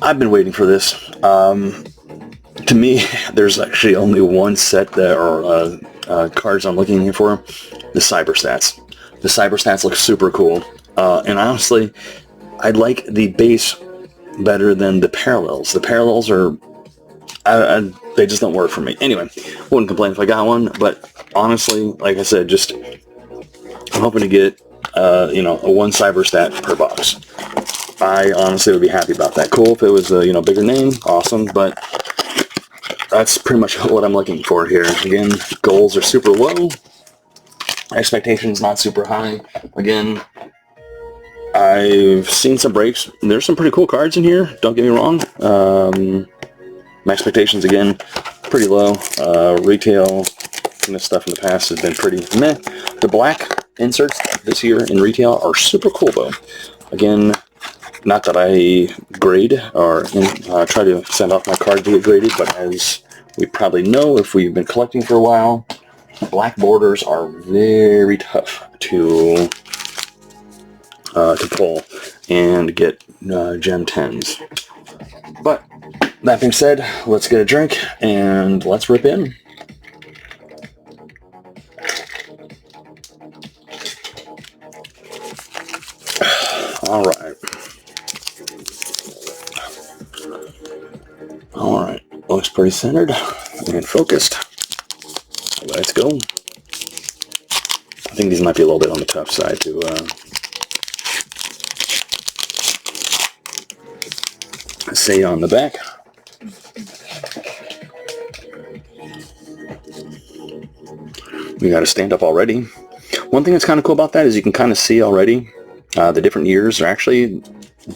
I've been waiting for this. To me, there's actually only one set that are cards I'm looking for. The Cyberstats. The Cyberstats look super cool. And honestly, I like the base better than the parallels. The parallels are, they just don't work for me. Anyway, wouldn't complain if I got one, but honestly, like I said, just I'm hoping to get, a one Cyberstat per box. I honestly would be happy about that. Cool if it was a, bigger name, awesome, but that's pretty much what I'm looking for here. Again, goals are super low. Expectations not super high. Again, I've seen some breaks. There's some pretty cool cards in here, don't get me wrong. My expectations, again, pretty low. Retail, this stuff in the past has been pretty meh. The black inserts this year in retail are super cool, though. Again, not that I grade or try to send off my card to get graded, but as we probably know if we've been collecting for a while, black borders are very tough to pull and get gem 10s. But that being said, let's get a drink and let's rip in. All right. All right. Looks pretty centered and focused. Let's go. I think these might be a little bit on the tough side to say on the back. We got to stand up already. One thing that's kind of cool about that is you can kind of see already the different years are actually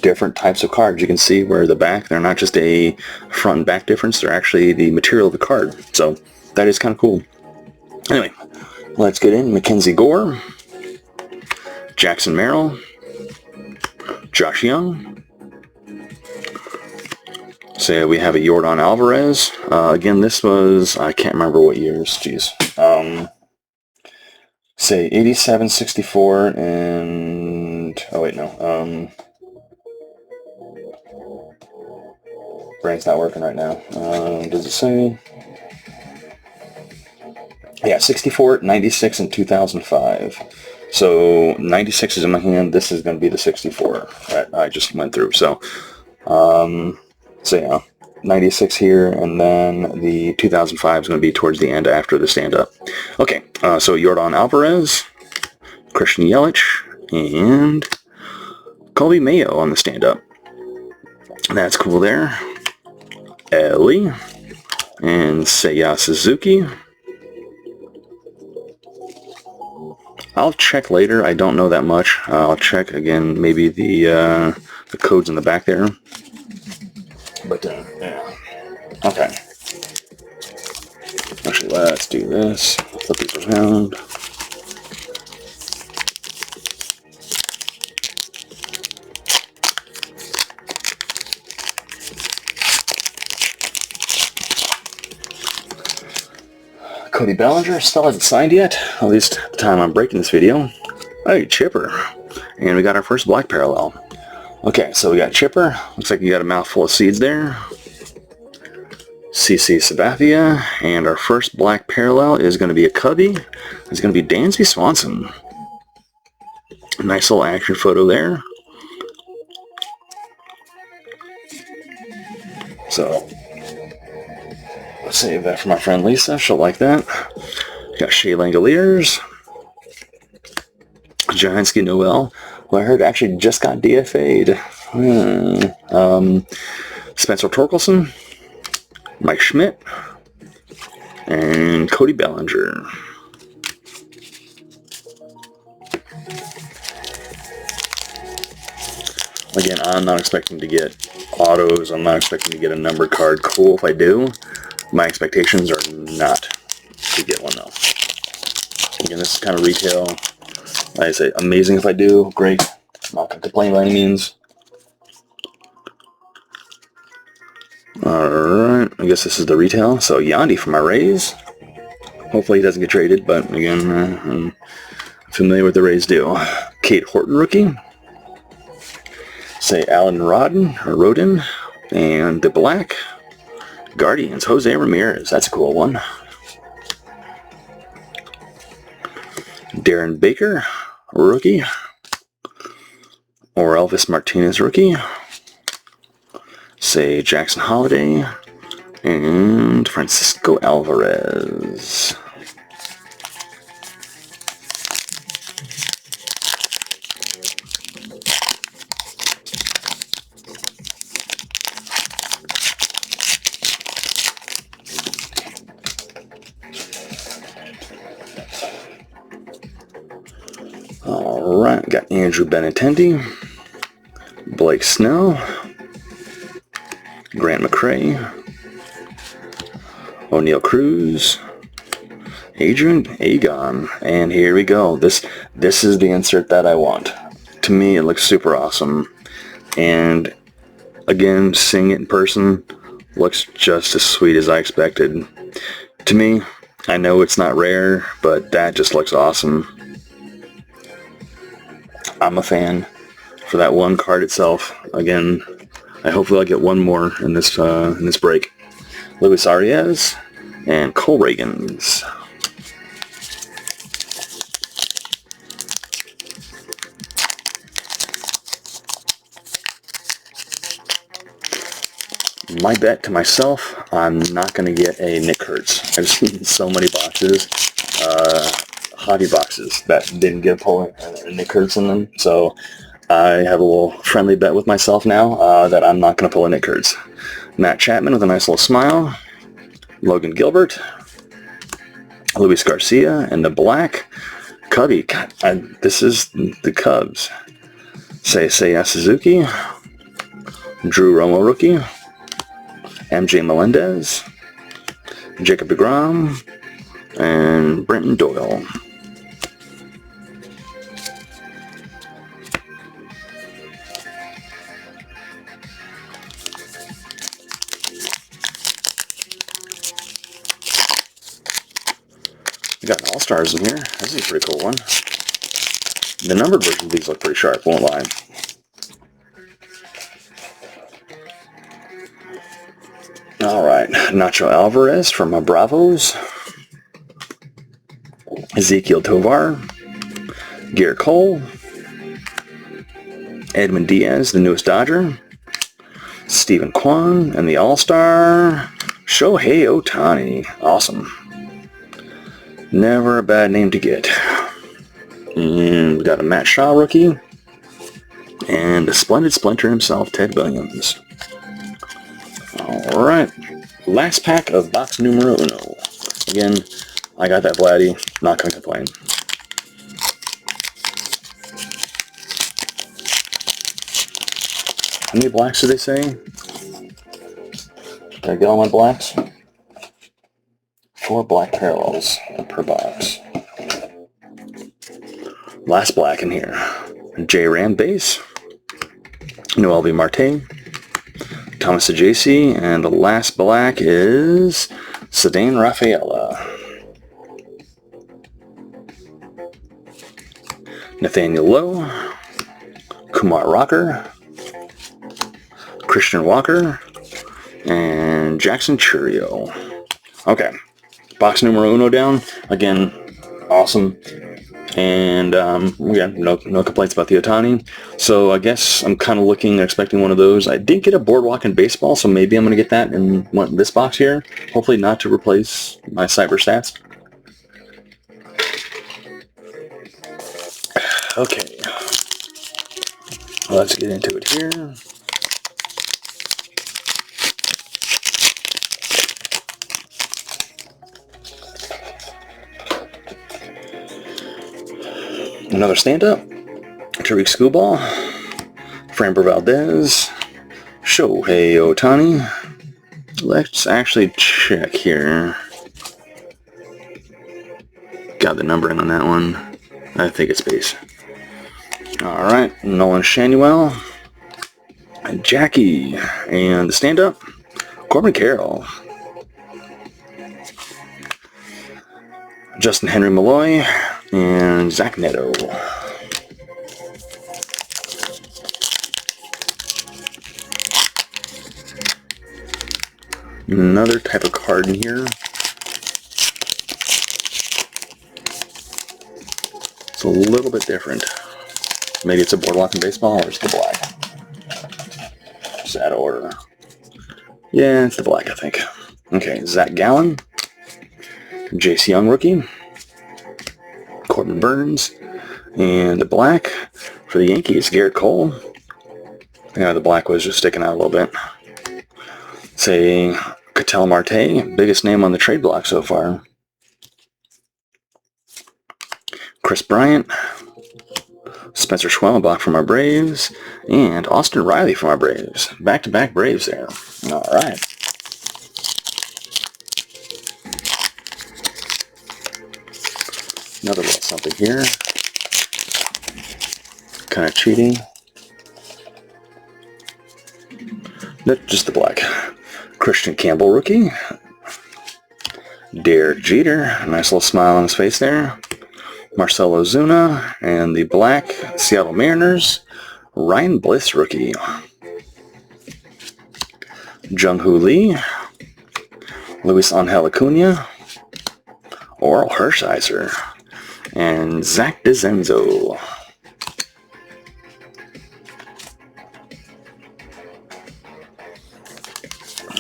different types of cards. You can see where the back, they're not just a front and back difference, they're actually the material of the card. So that is kind of cool. Anyway, let's get in. Mackenzie Gore, Jackson Merrill, Josh Young. So we have a Yordan Alvarez. Again, this was, I can't remember what years, geez. Say 87, 64, and, oh wait, no. Brain's not working right now. Does it say? Yeah, 64, 96, and 2005. So 96 is in my hand. This is going to be the 64 that I just went through. So yeah, 96 here, and then the 2005 is going to be towards the end after the stand-up. Okay, so Yordan Alvarez, Christian Yelich, and Colby Mayo on the stand-up. That's cool there. Ellie and Seiya Suzuki. I'll check later. I don't know that much. I'll check again, maybe the codes in the back there. But yeah. Okay. Actually, let's do this. Flip these around. Cody Bellinger still hasn't signed yet, at least at the time I'm breaking this video. Hey, Chipper. And we got our first black parallel. Okay, so we got Chipper. Looks like you got a mouthful of seeds there. CC Sabathia. And our first black parallel is going to be a Cubby. It's going to be Dansby Swanson. A nice little action photo there. So, let's save that for my friend Lisa. She'll like that. Got Shea Langoliers. Jahanski Noel, who I heard actually just got DFA'd. Spencer Torkelson. Mike Schmidt. And Cody Bellinger. Again, I'm not expecting to get autos. I'm not expecting to get a numbered card. Cool if I do. My expectations are not to get one, though. Again, this is kind of retail. Like I say, amazing if I do. Great. I'm not going to complain by any means. Alright, I guess this is the retail. So, Yandy for my Rays. Hopefully he doesn't get traded, but again, I'm familiar with the Rays deal. Kate Horton rookie. Say Alan Rodden. And the black, Guardians, Jose Ramirez. That's a cool one. Darren Baker, rookie. Or Elvis Martinez, rookie. Say Jackson Holiday. And Francisco Alvarez. Alright, got Andrew Benintendi, Blake Snell, Grant McCrae, O'Neal Cruz, Adrian Agon, and here we go. This is the insert that I want. To me, it looks super awesome, and again, seeing it in person looks just as sweet as I expected. To me, I know it's not rare, but that just looks awesome. I'm a fan for that one card itself. Again, hopefully I'll get one more in this break. Luis Arias and Cole Reagans. My bet to myself, I'm not going to get a Nick Kurtz. I've seen so many boxes, hobby boxes, that didn't get a pull Nick Kurtz in them. So I have a little friendly bet with myself now that I'm not going to pull a Nick Kurtz. Matt Chapman with a nice little smile. Logan Gilbert. Luis Garcia and the black. Cubby. God, this is the Cubs. Seiya Suzuki. Drew Romo rookie. MJ Melendez, Jacob deGrom, and Brenton Doyle. We got an All-Stars in here. This is a pretty cool one. The numbered version of these look pretty sharp, won't lie. Alright, Nacho Alvarez from my Bravos. Ezekiel Tovar. Garrett Cole. Edwin Diaz, the newest Dodger. Stephen Kwan, and the All-Star, Shohei Ohtani. Awesome. Never a bad name to get. And we got a Matt Shaw rookie. And a splendid splinter himself, Ted Williams. Alright, last pack of box numero uno. Again, I got that Vladdy, not going to complain. How many blacks do they say? Did I get all my blacks? 4 black parallels per box. Last black in here. J. Ram base. Noelvi Marte. Thomas Ajacci, and the last black is Ceddanne Rafaela. Nathaniel Lowe, Kumar Rocker, Christian Walker, and Jackson Churio. Okay, box numero uno down. Again, awesome. And again, no complaints about the Ohtani. So I guess I'm kind of expecting one of those. I did get a Boardwalk in baseball, so maybe I'm going to get that in this box here. Hopefully not to replace my Cyberstats. Okay, let's get into it here. Another stand-up. Tariq Skubal. Framber Valdez. Shohei Ohtani. Let's actually check here. Got the numbering on that one. I think it's base. Alright, Nolan Shanuel. And Jackie. And the stand-up. Corbin Carroll. Justin Henry Malloy. And Zach Neto. Another type of card in here. It's a little bit different. Maybe it's a boardwalk in baseball, or it's the black. Just out of order. Yeah, it's the black, I think. Okay, Zach Gallen, Jace Young rookie, Corbin Burns, and the black for the Yankees, Garrett Cole. Yeah, the black was just sticking out a little bit. Say, Ketel Marte, biggest name on the trade block so far. Chris Bryant, Spencer Schwellenbach from our Braves, and Austin Riley from our Braves. Back-to-back Braves there. All right. Another little something here. Kind of cheating. Nope, just the black. Christian Campbell rookie. Derek Jeter. Nice little smile on his face there. Marcell Ozuna. And the black Seattle Mariners. Ryan Bliss rookie. Jung-Hoo Lee. Luis Angel Acuna. Oral Hershiser. And Zach DeZenzo.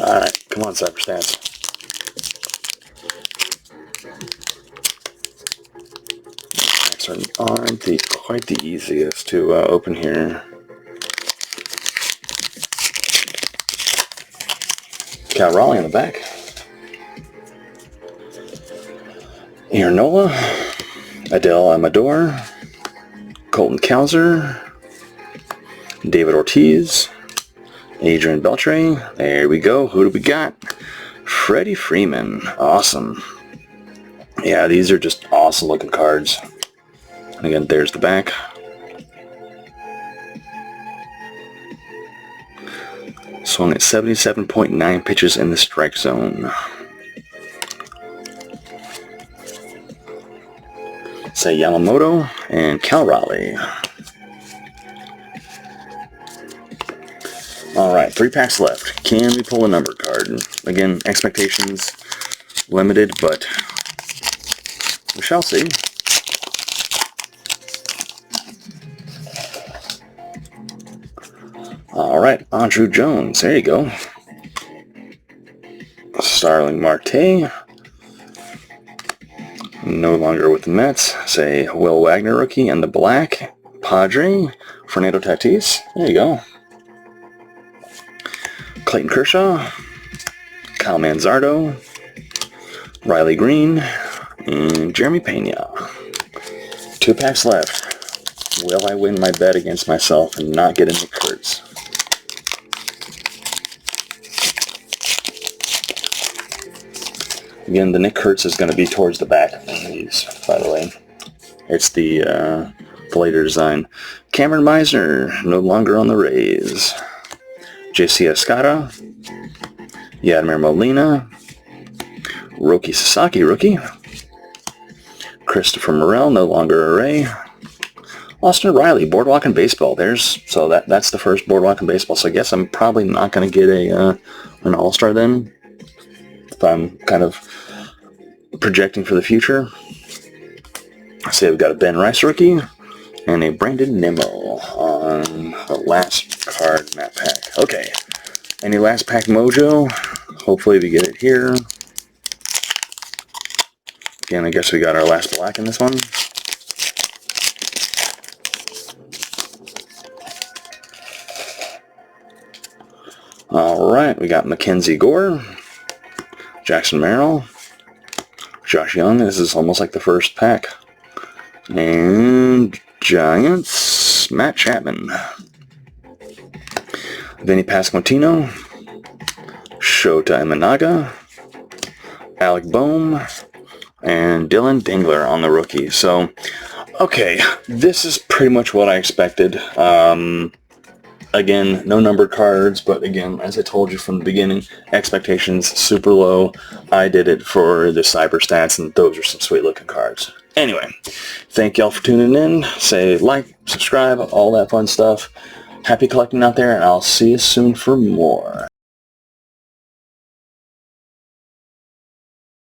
Alright, come on, Cyberstats. Packs aren't quite the easiest to open here. Cal Raleigh in the back. Aaron Nola. Adele Amador. Colton Cowser. David Ortiz. Adrian Beltre. There we go. Who do we got? Freddie Freeman. Awesome. Yeah, these are just awesome looking cards. And again, there's the back. Swung at 77.9 pitches in the strike zone. Say Yamamoto and Cal Raleigh. Alright, 3 packs left. Can we pull a numbered card? Again, expectations limited, but we shall see. Alright, Andrew Jones. There you go. Starling Marte. No longer with the Mets. Say Will Wagner rookie and the black. Padre. Fernando Tatis. There you go. Clayton Kershaw, Kyle Manzardo, Riley Green, and Jeremy Pena. 2 packs left. Will I win my bet against myself and not get a Nick Kurtz? Again, the Nick Kurtz is going to be towards the back of these, by the way. It's the later design. Cameron Meisner, no longer on the Rays. J.C. Escada, Yadmer Molina, Roki Sasaki rookie, Christopher Morel, no longer a Ray, Austin Riley, Boardwalk in Baseball. So that's the first Boardwalk in Baseball. So I guess I'm probably not going to get an All-Star then, if I'm kind of projecting for the future. I say we've got a Ben Rice rookie and a Brandon Nimmo on the last card map pack. Okay, any last pack mojo? Hopefully we get it here. Again, I guess we got our last black in this one. Alright, we got Mackenzie Gore, Jackson Merrill, Josh Young. This is almost like the first pack. And Giants, Matt Chapman. Vinny Pasquantino, Shota Imanaga, Alec Boehm, and Dylan Dingler on the rookie. So, okay, this is pretty much what I expected. Again, no numbered cards, but again, as I told you from the beginning, expectations super low. I did it for the Cyberstats, and those are some sweet looking cards. Anyway, thank y'all for tuning in. Say like, subscribe, all that fun stuff. Happy collecting out there, and I'll see you soon for more.